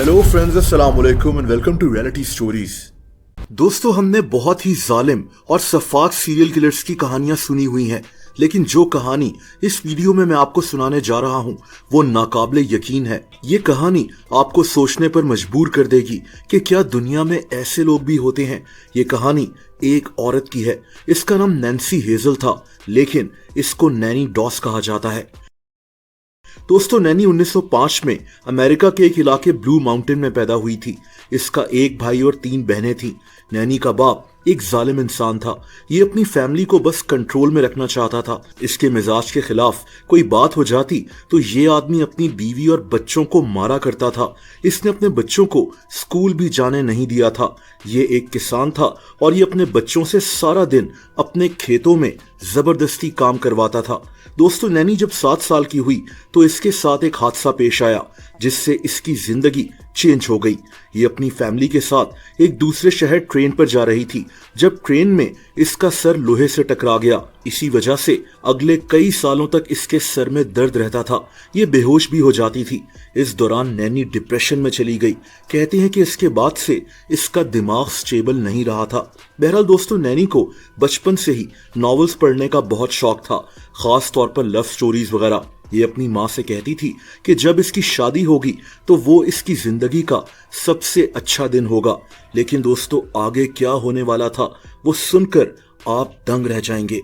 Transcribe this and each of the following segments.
Hello friends, अस्सलाम वालेकुम and welcome to reality stories. दोस्तों, हमने बहुत ही जालिम और सफाक सीरियल किलर्स की कहानियां सुनी हुई हैं, लेकिन जो कहानी इस वीडियो में मैं आपको सुनाने जा रहा हूं वो नाकाबिले यकीन है। ये कहानी आपको सोचने पर मजबूर कर देगी कि क्या दुनिया में ऐसे लोग भी होते हैं। ये कहानी एक औरत की है। इसका नाम नैन्सी हेजल था, लेकिन इसको नैनी डॉस कहा जाता है। दोस्तों, नैनी 1905 में अमेरिका के एक इलाके ब्लू माउंटेन में पैदा हुई थी। इसका एक भाई और 3 बहनें थीं। नैनी का बाप एक जालिम इंसान था। ये अपनी फैमिली को बस कंट्रोल में रखना चाहता था। इसके मिजाज के खिलाफ कोई बात हो जाती तो ये आदमी अपनी बीवी और बच्चों को मारा करता था। इसने अपने बच्चों को स्कूल भी जाने नहीं दिया था। ये एक किसान था और ये अपने बच्चों से सारा दिन अपने खेतों में जबरदस्ती काम करवाता था। दोस्तों, नैनी जब 7 साल की हुई तो इसके साथ एक हादसा पेश आया जिससे इसकी जिंदगी चेंज हो गई। ये अपनी फैमिली के साथ एक दूसरे शहर ट्रेन पर जा रही थी जब ट्रेन में इसका सर लोहे से टकरा गया। इसी वजह से अगले कई सालों तक इसके सर में दर्द रहता था। ये बेहोश भी हो जाती थी। इस दौरान नैनी डिप्रेशन में चली गई। कहते हैं कि इसके बाद से इसका दिमाग स्टेबल नहीं रहा था। बहरहाल दोस्तों, नैनी को बचपन से ही नॉवेल्स पढ़ने का बहुत शौक था, खास तौर पर लव स्टोरीज वगैरह। ये अपनी माँ से कहती थी कि जब इसकी शादी होगी तो वो इसकी जिंदगी का सबसे अच्छा दिन होगा। लेकिन दोस्तों, आगे क्या होने वाला था वो सुनकर आप दंग रह जाएंगे।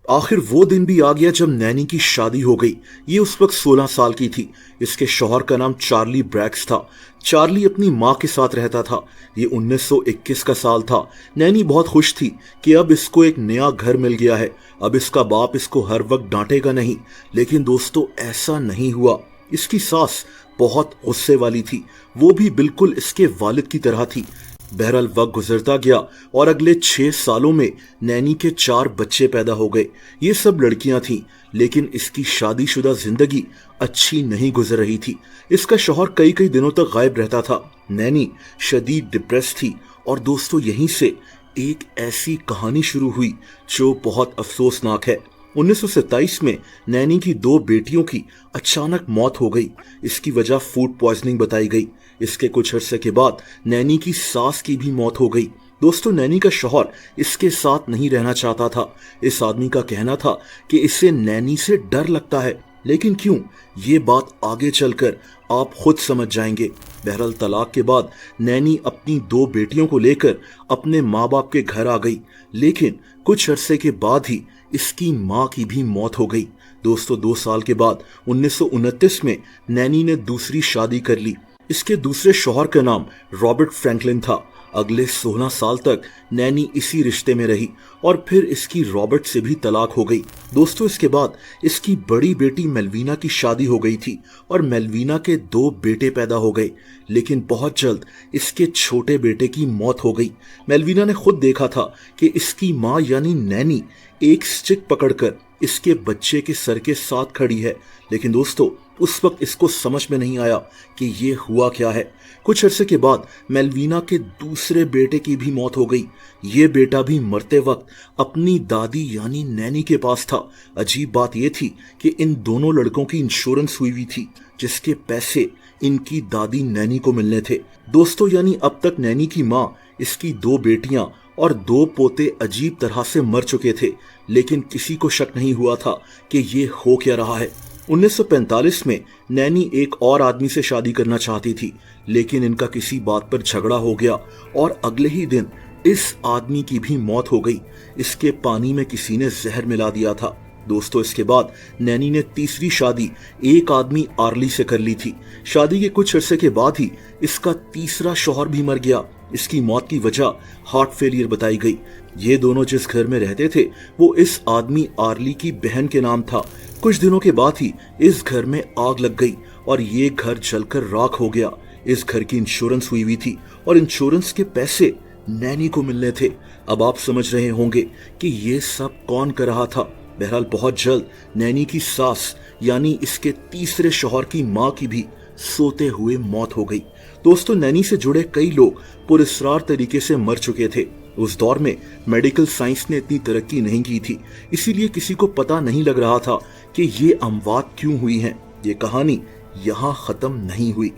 आखिर वो दिन भी आ गया जब नैनी की शादी हो गई। ये उस वक्त 16 साल की थी। इसके शौहर का नाम चार्ली ब्रैक्स था। चार्ली अपनी माँ के साथ रहता था। ये 1921 का साल था। नैनी बहुत खुश थी कि अब इसको एक नया घर मिल गया है। अब इसका बाप इसको हर वक्त डांटेगा नहीं। लेकिन दोस्तों, ऐसा नहीं हुआ। इसकी सास बहुत गुस्से वाली थी। वो भी बिल्कुल इसके वालिद की तरह थी। बहरहाल वक्त गुजरता गया और अगले 6 सालों में नैनी के 4 बच्चे पैदा हो गए। ये सब लड़कियां थीं, लेकिन इसकी शादीशुदा जिंदगी अच्छी नहीं गुजर रही थी। इसका शौहर कई कई दिनों तक गायब रहता था। नैनी शदीद डिप्रेस थी और दोस्तों, यहीं से एक ऐसी कहानी शुरू हुई जो बहुत अफसोसनाक है। 1927 में नैनी की 2 बेटियों की अचानक मौत हो गई। इसकी वजह फूड पॉइजनिंग बताई गई। इसके कुछ अरसे के बाद नैनी की सास की भी मौत हो गई। दोस्तों, नैनी का शौहर इसके साथ नहीं रहना चाहता था। इस आदमी का कहना था कि इसे नैनी से डर लगता है, लेकिन क्यों, ये बात आगे चलकर आप खुद समझ जाएंगे। बहरहाल तलाक के बाद नैनी अपनी 2 बेटियों को लेकर अपने माँ बाप के घर आ गई, लेकिन कुछ अरसे के बाद ही इसकी माँ की भी मौत हो गई। दोस्तों, 2 साल के बाद 1929 में नैनी ने दूसरी शादी कर ली। इसके दूसरे शौहर का नाम रॉबर्ट फ्रैंकलिन था। अगले 16 साल तक नैनी इसी रिश्ते में रही और फिर इसकी रॉबर्ट से भी तलाक हो गई। दोस्तों, इसके बाद इसकी बड़ी बेटी मेलवीना की शादी हो गई थी और मेलवीना के 2 बेटे पैदा हो गए, लेकिन बहुत जल्द इसके छोटे बेटे की मौत हो गई। मेलवीना ने खुद देखा था कि इसकी माँ यानी नैनी एक स्टिक पकड़कर इसके बच्चे के सर के साथ खड़ी है, लेकिन दोस्तों, उस वक्त इसको समझ में नहीं आया कि ये हुआ क्या है। कुछ अरसे के बाद मेलवीना के दूसरे बेटे की भी मौत हो गई। ये बेटा भी मरते वक्त अपनी दादी यानी नैनी के पास था। अजीब बात यह थी कि इन दोनों लड़कों की इंश्योरेंस हुई थी, जिसके पैसे इनकी दादी नैनी को मिलने थे। दोस्तों, यानी अब तक नैनी की माँ, इसकी 2 बेटियां और 2 पोते अजीब तरह से मर चुके थे, लेकिन किसी को शक नहीं हुआ था कि ये हो क्या रहा है। 1945 में नैनी एक और आदमी से शादी करना चाहती थी, लेकिन इनका किसी बात पर झगड़ा हो गया और अगले ही दिन इस आदमी की भी मौत हो गई। इसके पानी में किसी ने जहर मिला दिया था। दोस्तों, इसके बाद नैनी ने तीसरी शादी एक आदमी आर्ली से कर ली थी। शादी के कुछ अरसे के बाद ही इसका तीसरा शौहर भी मर गया। इसकी मौत की वजह हार्ट फेलियर बताई गई। ये दोनों जिस घर में रहते थे वो इस आदमी आर्ली की बहन के नाम था। कुछ दिनों के बाद ही इस घर में आग लग गई और ये घर जलकर राख हो गया। इस घर की इंश्योरेंस हुई थी और इंश्योरेंस के पैसे नैनी को मिलने थे। अब आप समझ रहे होंगे कि ये सब कौन कर रहा था। बहरहाल बहुत जल्द नैनी की सास यानी इसके तीसरे शौहर की माँ की भी सोते हुए मौत हो गई। दोस्तों, नैनी से जुड़े कई लोग पुरस्कार तरीके से मर चुके थे। उस दौर में मेडिकल साइंस ने इतनी तरक्की नहीं की थी, इसीलिए किसी को पता नहीं लग रहा था कि ये अमवात क्यों हुई हैं। ये कहानी यहाँ खत्म नहीं हुई।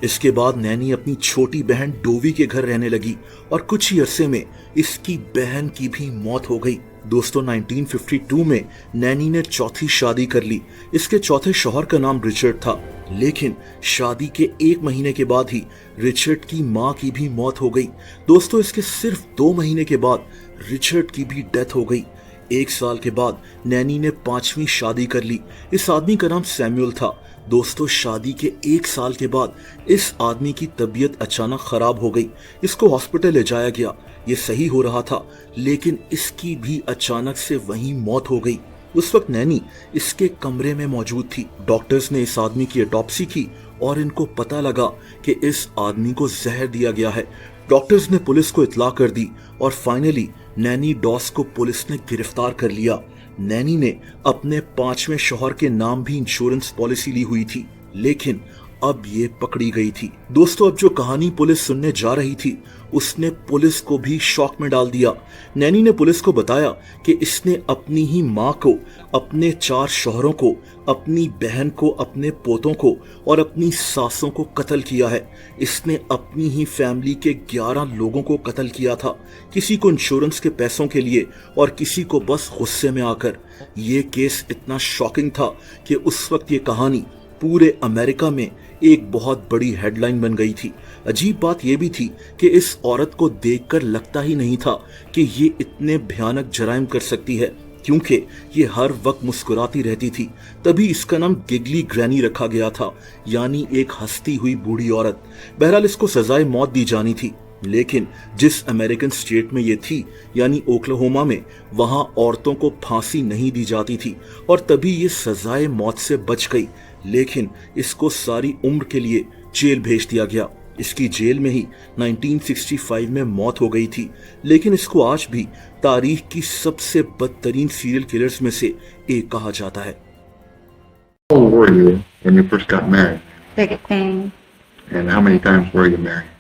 इसके बाद नैनी अपनी छोटी बहन डोवी के घर रहने लगी और कुछ ही अरसे में इसकी बहन की भी मौत हो गई। दोस्तों 1952 में नैनी ने चौथी शादी कर ली। इसके चौथे शौहर का नाम रिचर्ड था, लेकिन शादी के 1 महीने के बाद ही रिचर्ड की मां की भी मौत हो गई। दोस्तों इसके सिर्फ 2 महीने के बाद रिचर्ड की भी डेथ हो गई। 1 साल के बाद नैनी ने 5वीं शादी कर ली। इस आदमी का नाम सैमुअल था। दोस्तों शादी के 1 साल के बाद इस आदमी की तबीयत अचानक खराब हो गई। इसको हॉस्पिटल ले जाया गया। ये सही हो रहा था, लेकिन इसकी भी अचानक से वहीं मौत हो गई। उस वक्त नैनी इसके कमरे में मौजूद थी। डॉक्टर्स ने इस आदमी की ऑटोप्सी की और इनको पता लगा कि इस आदमी को जहर दिया गया है। डॉक्टर्स ने पुलिस को इत्तला कर दी और फाइनली नैनी डॉस को पुलिस ने गिरफ्तार कर लिया। नैनी ने अपने 5वें शौहर के नाम भी इंश्योरेंस पॉलिसी ली हुई थी, लेकिन अब ये पकड़ी गई थी। दोस्तों अब जो कहानी पुलिस सुनने जा रही थी उसने पुलिस को भी शॉक में डाल दिया। नैनी ने पुलिस को बताया कि इसने अपनी ही मां को, अपने 4 शौहरों को, अपनी बहन को, अपने पोतों को और अपनी सासों को कत्ल किया है। इसने अपनी ही फैमिली के 11 लोगों को कत्ल किया था, किसी को इंश्योरेंस के पैसों के लिए और किसी को बस गुस्से में आकर। ये केस इतना शॉकिंग था कि उस वक्त ये कहानी पूरे अमेरिका में एक बहुत बड़ी हेडलाइन बन गई थी। अजीब बात यह भी थी कि इस औरत को देखकर लगता ही नहीं था कि ये इतने भयानक जराइम कर सकती है, क्योंकि ये हर वक्त मुस्कुराती रहती थी। तभी इसका नाम गिगली ग्रैनी रखा गया था, यानी एक हंसती हुई बूढ़ी औरत। बहरहाल इसको सजाए मौत दी जानी थी, लेकिन जिस अमेरिकन स्टेट में ये थी यानी ओक्लाहोमा में, वहां औरतों को फांसी नहीं दी जाती थी और तभी ये सजाए मौत से बच गई। लेकिन इसको सारी उम्र के लिए जेल भेज दिया गया। इसकी जेल में ही 1965 में मौत हो गई थी, लेकिन इसको आज भी तारीख की सबसे बदतरीन सीरियल किलर्स में से एक कहा जाता है। How old were you when you first got married? 16, And how many times were you married?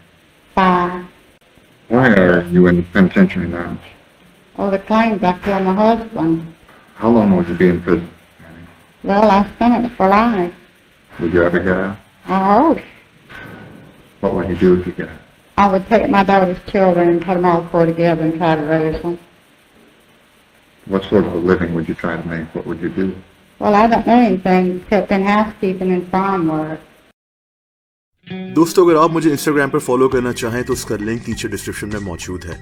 5. Why are you in the penitentiary now? All the claims I killed my husband. How long would you be in prison? Well, I spent it for life. Would you ever get out? I hope. What would you do if you get out? I would take my daughter's children and put them all 4 together and try to raise them. What sort of a living would you try to make? What would you do? Well, I don't know anything except in housekeeping and farm work. दोस्तों अगर आप मुझे Instagram पर follow करना चाहें तो उसका link नीचे डिस्क्रिप्शन में मौजूद है।